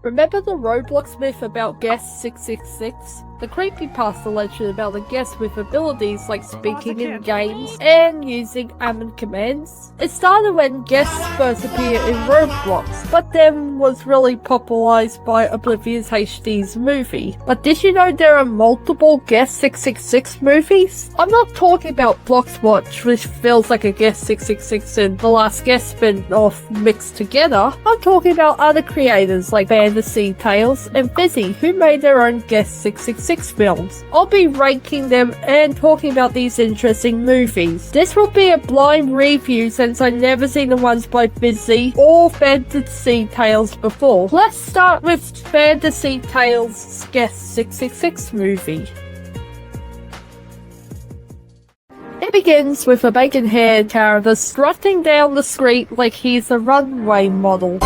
Remember the Roblox myth about Guest 666? The creepypasta legend about a guest with abilities like speaking in games and using admin commands? It started when guests first appeared in Roblox, but then was really popularized by Oblivious HD's movie. But did you know there are multiple Guest 666 movies? I'm not talking about Bloxwatch, which feels like a Guest 666 and The Last Guest spin-off mixed together. I'm talking about other creators like Fantasy Tales and Fizzy, who made their own Guest 666 films. I'll be ranking them and talking about these interesting movies. This will be a blind review since I've never seen the ones by Fizzy or Fantasy Tales before. Let's start with Fantasy Tales' Guest 666 movie. It begins with a bacon-haired character strutting down the street like he's a runway model.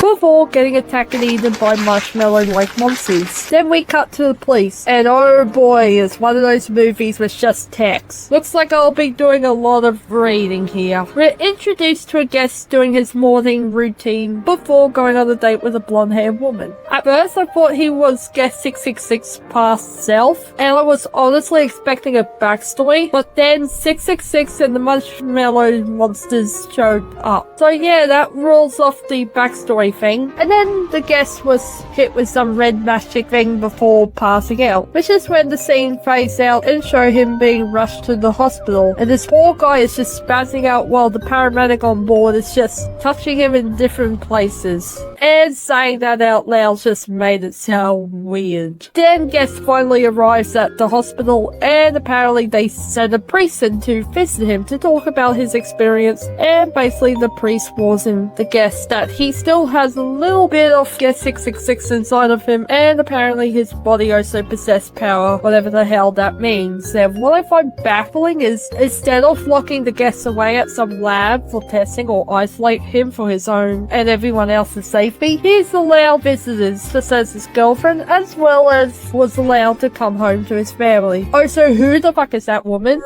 Before getting attacked and eaten by marshmallow-like monsters. Then we cut to the police, and oh boy, it's one of those movies with just text. Looks like I'll be doing a lot of reading here. We're introduced to a guest doing his morning routine before going on a date with a blonde-haired woman. At first I thought he was Guest 666 past self, and I was honestly expecting a backstory, but then 666 and the marshmallow monsters showed up. So yeah, that rules off the backstory thing. And then the guest was hit with some red magic thing before passing out, which is when the scene fades out and show him being rushed to the hospital, and this poor guy is just spazzing out while the paramedic on board is just touching him in different places. And saying that out loud just made it sound weird. Then guest finally arrives at the hospital, and apparently they send a priest in to visit him to talk about his experience, and basically the priest warns him, the guest, that he still has a little bit of Guest 666 inside of him, and apparently his body also possessed power, whatever the hell that means. And what I find baffling is, instead of locking the guest away at some lab for testing or isolate him for his own and everyone else's safety, he's allowed visitors, such as his girlfriend, as well as was allowed to come home to his family. Oh, so who the fuck is that woman?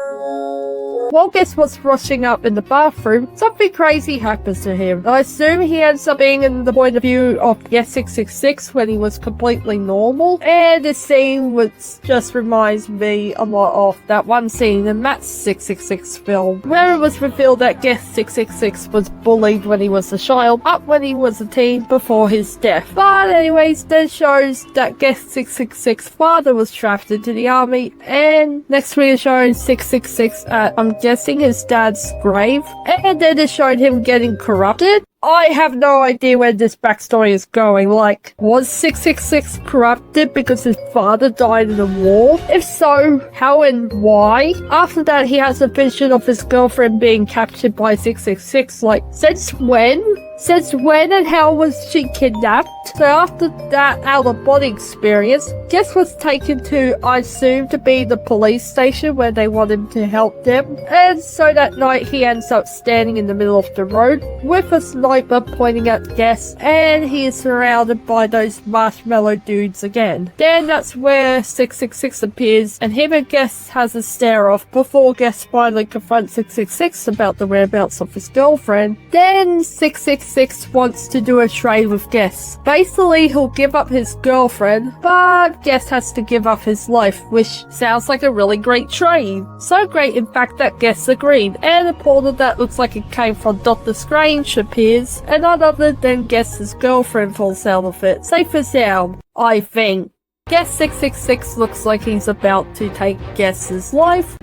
While Guest was rushing up in the bathroom, something crazy happens to him. I assume he ends up being in the point of view of Guest 666 when he was completely normal. And this scene just reminds me a lot of that one scene in Matt's 666 film, where it was revealed that Guest 666 was bullied when he was a child, up when he was a teen before his death. But anyways, this shows that Guest 666's father was drafted into the army, and next we are showing 666 at, I'm guessing, his dad's grave, and then it showed him getting corrupted. I have no idea where this backstory is going. Like, was 666 corrupted because his father died in a war? If so, how and why? After that, he has a vision of his girlfriend being captured by 666. Like, since when? Since when and how was she kidnapped? So after that out-of-body experience, Guest was taken to, I assume, to be the police station where they want him to help them. And so that night he ends up standing in the middle of the road with a sniper pointing at Guest, and he is surrounded by those marshmallow dudes again. Then that's where 666 appears, and him and Guest has a stare-off before Guest finally confronts 666 about the whereabouts of his girlfriend. Then 666 wants to do a trade with Guest. Basically, he'll give up his girlfriend, but Guest has to give up his life, which sounds like a really great trade. So great, in fact, that Guest agreed, and a portal that looks like it came from Dr. Strange appears, and none other than Guest's girlfriend falls out of it. Safe and sound, I think. Guest 666 looks like he's about to take Guest's life.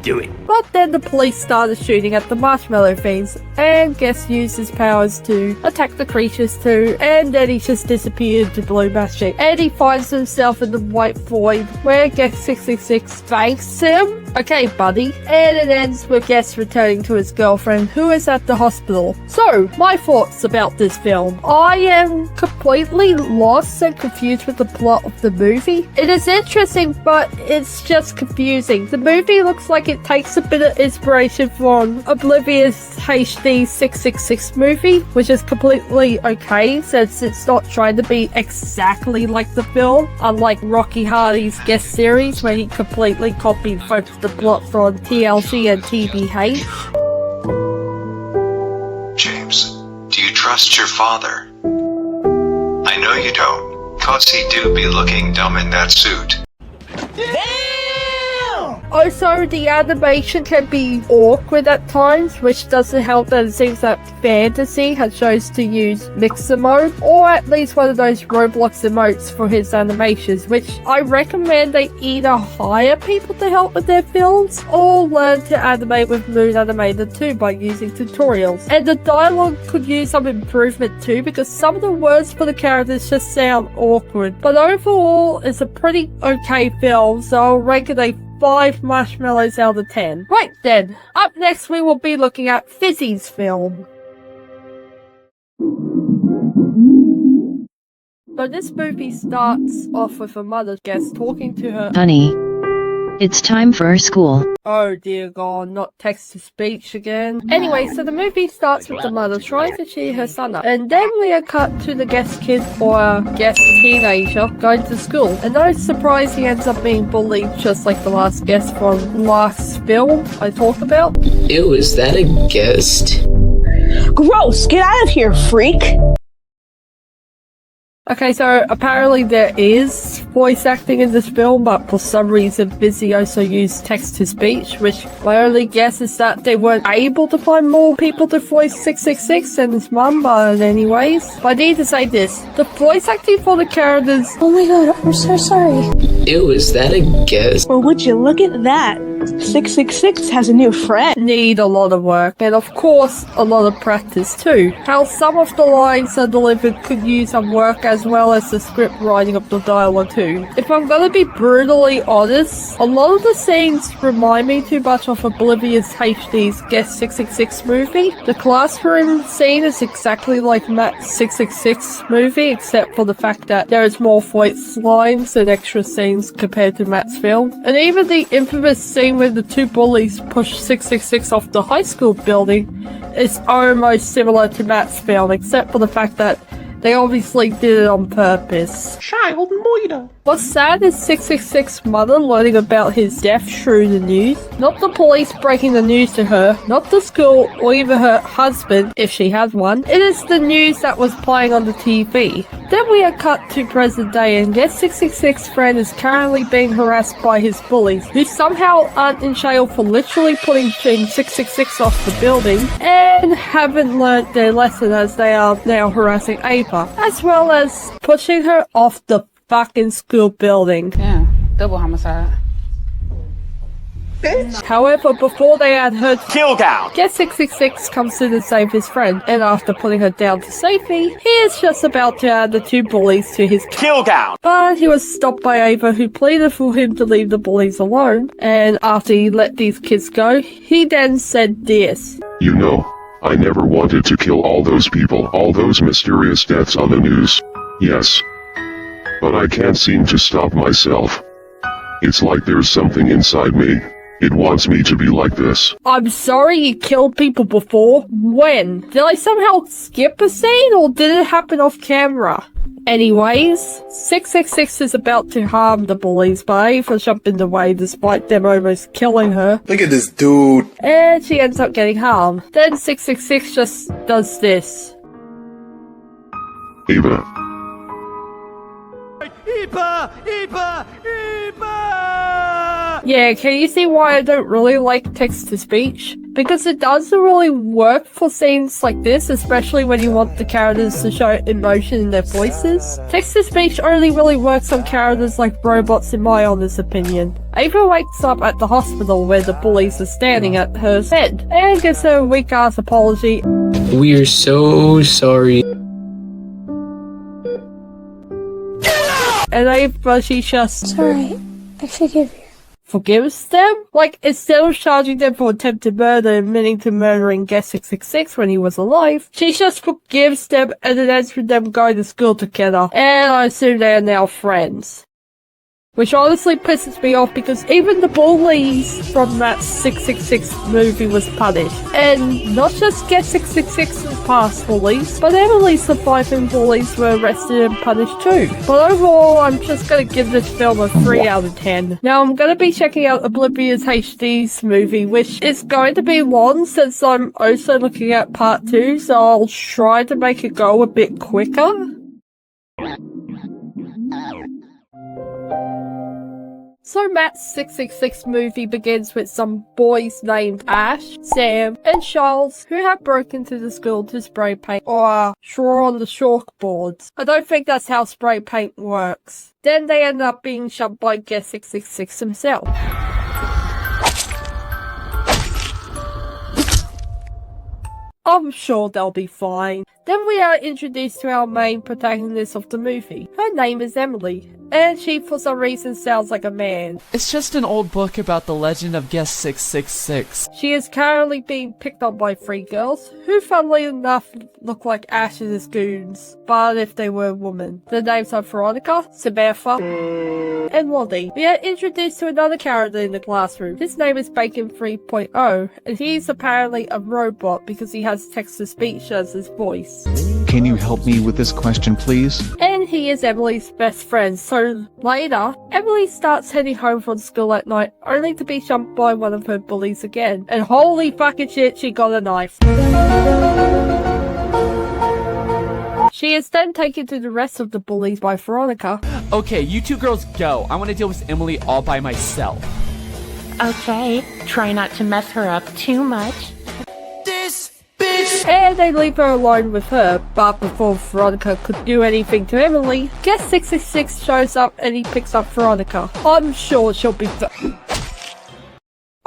Do it. But then the police started shooting at the marshmallow fiends, and Guest used his powers to attack the creatures too, and then he just disappeared to blue magic, and he finds himself in the white void where Guest 666 thanks him. Okay, buddy. And it ends with Guest returning to his girlfriend, who is at the hospital. So, my thoughts about this film. I am completely lost and confused with the plot of the movie. It is interesting, but it's just confusing. The movie looks like it takes a bit of inspiration from Oblivious HD 666 movie, which is completely okay since it's not trying to be exactly like the film, unlike Rocky Hardy's Guest series where he completely copied both the plot from TLC and TBH. trust your father. I know you don't, 'cause he do be looking dumb in that suit. Also, the animation can be awkward at times, which doesn't help that it seems that Fantasy has chose to use mixer mode, or at least one of those Roblox emotes for his animations, which I recommend they either hire people to help with their films, or learn to animate with Moon Animator 2 by using tutorials. And the dialogue could use some improvement too, because some of the words for the characters just sound awkward. But overall, it's a pretty okay film, so I'll rank it a 5 marshmallows out of 10. Right then, up next we will be looking at Fizzy's film. So this movie starts off with a mother guest talking to her. Honey, it's time for school. Oh dear God, not text-to-speech again. Anyway, so the movie starts with the mother trying to cheer her son up. And then we are cut to the guest kid or guest teenager going to school. And no surprise he ends up being bullied just like the last guest from last film I talked about. Ew, is that a guest? Gross! Get out of here, freak! Okay, so apparently there is voice acting in this film, but for some reason Fizzy also used text-to-speech, which my only guess is that they weren't able to find more people to voice 666 than his mum, but anyways. But I need to say this, the voice acting for the characters— Oh my god, I'm so sorry. Ew, is that a guest? Well, would you look at that? 666 has a new friend. need a lot of work, and of course a lot of practice too. How some of the lines are delivered could use some work, as well as the script writing of the dialogue too. If I'm gonna be brutally honest, a lot of the scenes remind me too much of Oblivious HD's Guest 666 movie. The classroom scene is exactly like Matt's 666 movie, except for the fact that there is more voice lines and extra scenes compared to Matt's film. And even the infamous scene where the two bullies push 666 off the high school building is almost similar to Matt's film, except for the fact that they obviously did it on purpose. Child moida. What's sad is 666's mother learning about his death through the news. Not the police breaking the news to her, not the school, or even her husband, if she has one. It is the news that was playing on the TV. Then we are cut to present day, and Guest 666's friend is currently being harassed by his bullies, who somehow aren't in jail for literally putting Team 666 off the building, and haven't learnt their lesson as they are now harassing Ava, as well as pushing her off the fucking school building. Yeah, double homicide. However, before they had her Kill down. Guest 666 comes in to save his friend, and after putting her down to safety, he is just about to add the two bullies to his Kill down. but he was stopped by Ava, who pleaded for him to leave the bullies alone. And after he let these kids go, he then said this. You know, I never wanted to kill all those people, all those mysterious deaths on the news. Yes. But I can't seem to stop myself. It's like there's something inside me. It wants me to be like this. I'm sorry you killed people before. When? Did I somehow skip a scene, or did it happen off camera? Anyways, 666 is about to harm the bullies, but Ava jumped in the way despite them almost killing her. Look at this dude. And she ends up getting harmed. Then 666 just does this. Ava. Yeah, can you see why I don't really like text-to-speech? Because it doesn't really work for scenes like this, especially when you want the characters to show emotion in their voices. Text-to-speech only really works on characters like robots, in my honest opinion. Ava wakes up at the hospital where the bullies are standing at her bed, and gives her a weak-ass apology. We're so sorry. And Ava, she just It's alright. I forgive you. forgives them? Like, instead of charging them for attempted murder and admitting to murdering Guest 666 when he was alive, she just forgives them and then ends with them going to school together. And I assume they are now friends. Which honestly pisses me off because even the bullies from that 666 movie was punished. And not just Get 666's past bullies, but Emily's surviving bullies were arrested and punished too. But overall, I'm just gonna give this film a 3 out of 10. Now, I'm gonna be checking out Oblivious HD's movie, which is going to be long since I'm also looking at part 2, so I'll try to make it go a bit quicker. So Matt's 666 movie begins with some boys named Ash, Sam, and Charles who have broken into the school to spray paint or draw on the chalkboards. I don't think that's how spray paint works. Then they end up being shot by Guest 666 himself. I'm sure they'll be fine. Then we are introduced to our main protagonist of the movie. Her name is Emily, and she for some reason sounds like a man. It's just an old book about the legend of Guest 666. She is currently being picked on by 3 girls, who funnily enough look like Ash and his goons, but if they were women. The names are Veronica, Samantha, and Lottie. We are introduced to another character in the classroom. His name is Bacon 3.0, and he's apparently a robot because he has text-to-speech as his voice. Can you help me with this question, please? And he is Emily's best friend, so later, Emily starts heading home from school at night, only to be jumped by one of her bullies again. And holy fucking shit, she got a knife. She is then taken to the rest of the bullies by Veronica. Okay, you 2 girls go. I want to deal with Emily all by myself. Okay, try not to mess her up too much. And they leave her alone with her, but before Veronica could do anything to Emily, Guest 666 shows up and he picks up Veronica. I'm sure she'll be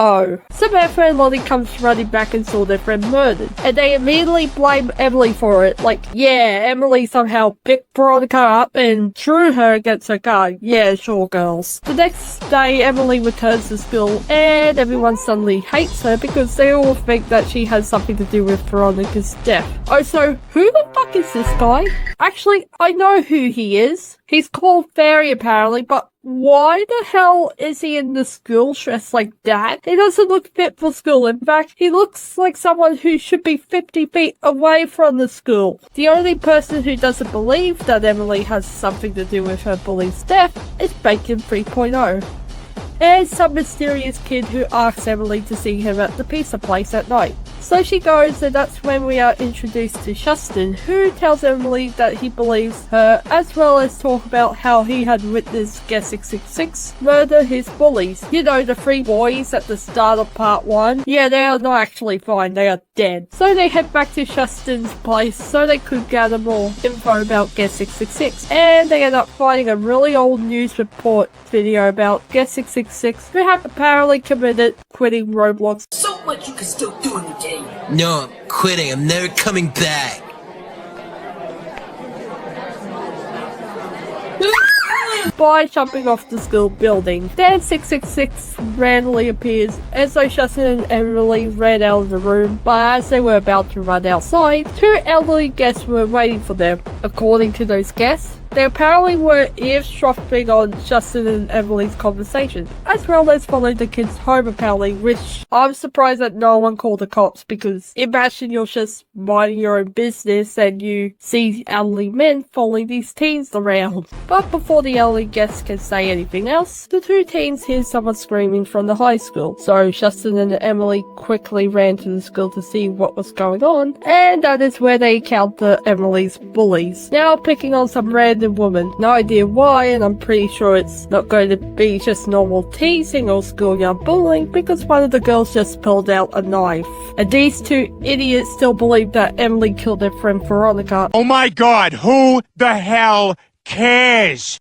Oh. Samantha and Lottie comes running back and saw their friend murdered, and they immediately blame Emily for it. Like, yeah, Emily somehow picked Veronica up and threw her against her car. Yeah, sure, girls. The next day, Emily returns to school, and everyone suddenly hates her because they all think that she has something to do with Veronica's death. Oh, so who the fuck is this guy? Actually, I know who he is. He's called Fairy apparently, but why the hell is he in the school dressed like that? He doesn't look fit for school. In fact, he looks like someone who should be 50 feet away from the school. The only person who doesn't believe that Emily has something to do with her bully's death is Bacon 3.0. And some mysterious kid who asks Emily to see him at the pizza place at night. So she goes, and that's when we are introduced to Shustin, who tells Emily that he believes her, as well as talk about how he had witnessed Guest 666 murder his bullies. You know, the 3 boys at the start of part 1? Yeah, they are not actually fine, they are dead. So they head back to Shustin's place so they could gather more info about Guest 666. And they end up finding a really old news report video about Guest 666, who had apparently committed quitting Roblox. So much you can still do in the game. No, I'm quitting. I'm never coming back. By jumping off the school building. Then 666 randomly appears, and so Shustin and Emily ran out of the room, but as they were about to run outside, 2 elderly guests were waiting for them. According to those guests, they apparently were eavesdropping on Shustin and Emily's conversation, as well as followed the kids home apparently, which I'm surprised that no one called the cops, because imagine you're just minding your own business and you see elderly men following these teens around. But before the elderly guests can say anything else, the 2 teens hear someone screaming from the high school. So Shustin and Emily quickly ran to the school to see what was going on, and that is where they encounter Emily's bullies, now picking on some random woman. No idea why, and I'm pretty sure it's not going to be just normal teasing or schoolyard bullying, because one of the girls just pulled out a knife. And these 2 idiots still believe that Emily killed their friend Veronica. Oh my god, who the hell cares?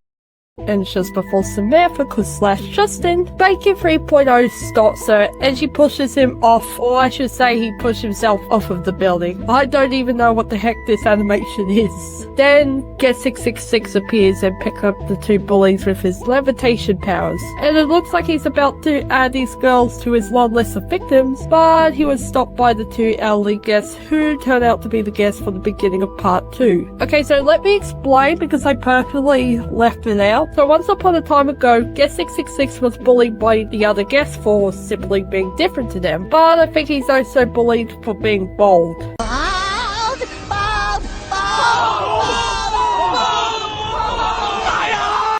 And just before Samantha could slash Shustin, Bacon 3.0 stops her and she pushes him off, or I should say he pushed himself off of the building. I don't even know what the heck this animation is. Then Guest 666 appears and picks up the 2 bullies with his levitation powers. And it looks like he's about to add these girls to his long list of victims, but he was stopped by the 2 elderly guests who turned out to be the guests from the beginning of part 2. Okay, so let me explain because I purposely left it out. now. So once upon a time ago, Guest 666 was bullied by the other guests for simply being different to them. But I think he's also bullied for being bold.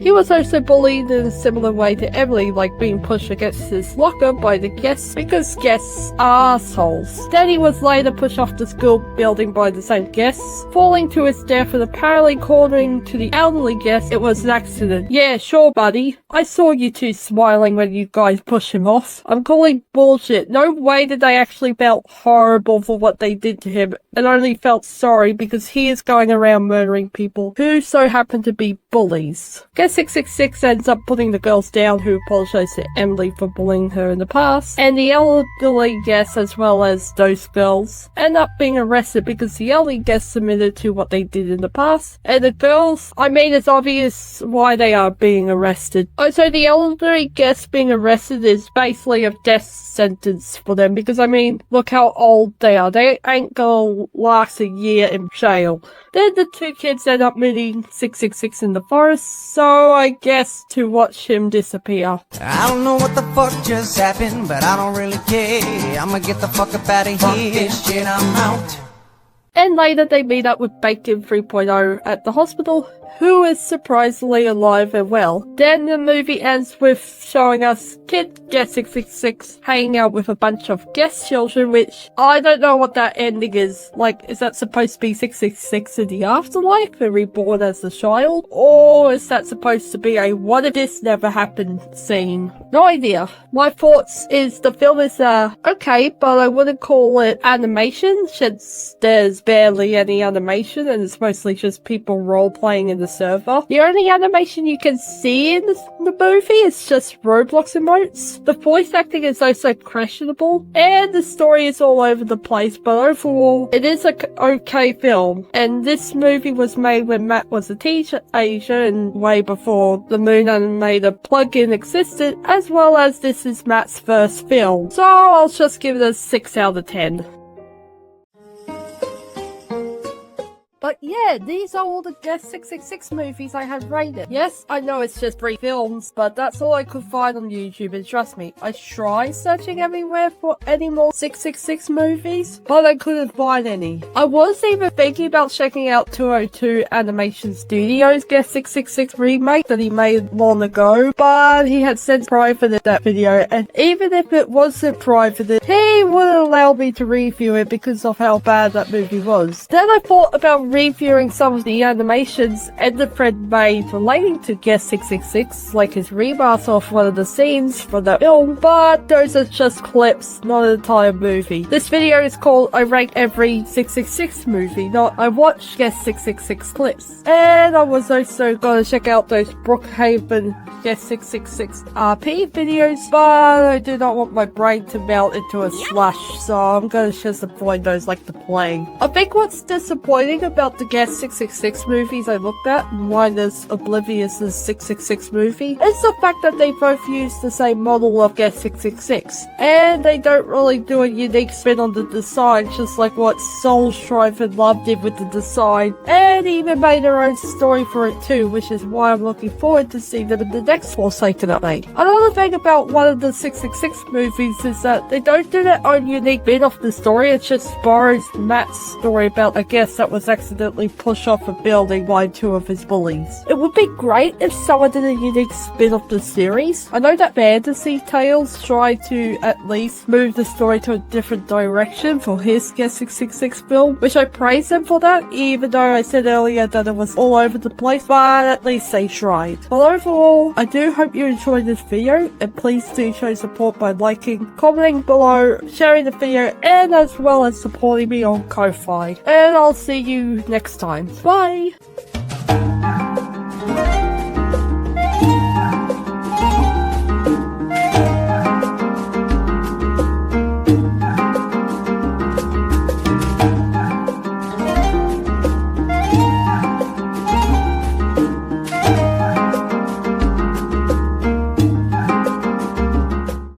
He was also bullied in a similar way to Emily, like being pushed against his locker by the guests because guests are assholes. Then he was later pushed off the school building by the same guests, falling to his death, and apparently according to the elderly guest, it was an accident. Yeah, sure buddy. I saw you two smiling when you guys pushed him off. I'm calling bullshit. No way that they actually felt horrible for what they did to him, and only felt sorry because he is going around murdering people who so happen to be bullies. Guest 666 ends up putting the girls down, who apologise to Emily for bullying her in the past, and the elderly guests as well as those girls end up being arrested because the elderly guests admitted to what they did in the past, and the girls, I mean, it's obvious why they are being arrested. Also, the elderly guests being arrested is basically a death sentence for them because, I mean, look how old they are. They ain't gonna last a year in jail. Then the two kids end up meeting 666 in the forest, so I guess to watch him disappear. I don't know what the fuck just happened, but I don't really care. I'ma get the fuck up out of here. Fuck this shit, I'm out. And later they meet up with Bacon 3.0 at the hospital, who is surprisingly alive and well. Then the movie ends with showing us Kid Guest 666 hanging out with a bunch of guest children, which I don't know what that ending is. Like, is that supposed to be 666 in the afterlife and reborn as a child? Or is that supposed to be a what if this never happened scene? No idea. My thoughts is the film is okay, but I wouldn't call it animation since there's barely any animation and it's mostly just people role-playing in the server. The only animation you can see in the movie is just Roblox emotes. The voice acting is also questionable, and the story is all over the place, but overall, it is an okay film. And this movie was made when Matt was a teenager and way before the Moon Animator plugin existed, as well as this is Matt's first film. So I'll just give it a 6 out of 10. But yeah, these are all the Guest 666 movies I have rated. Yes, I know it's just 3 films, but that's all I could find on YouTube, and trust me, I tried searching everywhere for any more 666 movies, but I couldn't find any. I was even thinking about checking out 202 Animation Studios' Guest 666 remake that he made long ago, but he had since privated that video, and even if it wasn't privated, he wouldn't allow me to review it because of how bad that movie was. Then I thought about reviewing some of the animations Enderfriend made relating to Guest 666, like his remaster of one of the scenes from the film, but those are just clips, not an entire movie. This video is called I Rank Every 666 Movie, not I Watched Guest 666 Clips. And I was also gonna check out those Brookhaven Guest 666 RP videos, but I do not want my brain to melt into a slush, so I'm gonna just avoid those like the plague. I think what's disappointing about the Guest 666 movies I looked at, minus Oblivious' 666 movie, is the fact that they both use the same model of Guest 666, and they don't really do a unique spin on the design, just like what Soul Strife and Love did with the design, and even made their own story for it too, which is why I'm looking forward to seeing them in the next Forsaken update. Another thing about one of the 666 movies is that they don't do their own unique bit of the story, it just borrows Matt's story about a guest that was accidentally pushed off a building by 2 of his bullies. It would be great if someone did a unique spin of the series. I know that Fantasy Tales tried to at least move the story to a different direction for his Guest 666 film, which I praise them for that, even though I said earlier that it was all over the place, but at least they tried. But overall, I do hope you enjoyed this video, and please do show support by liking, commenting below, sharing the video, and as well as supporting me on Ko-Fi. And I'll see you next time. Bye!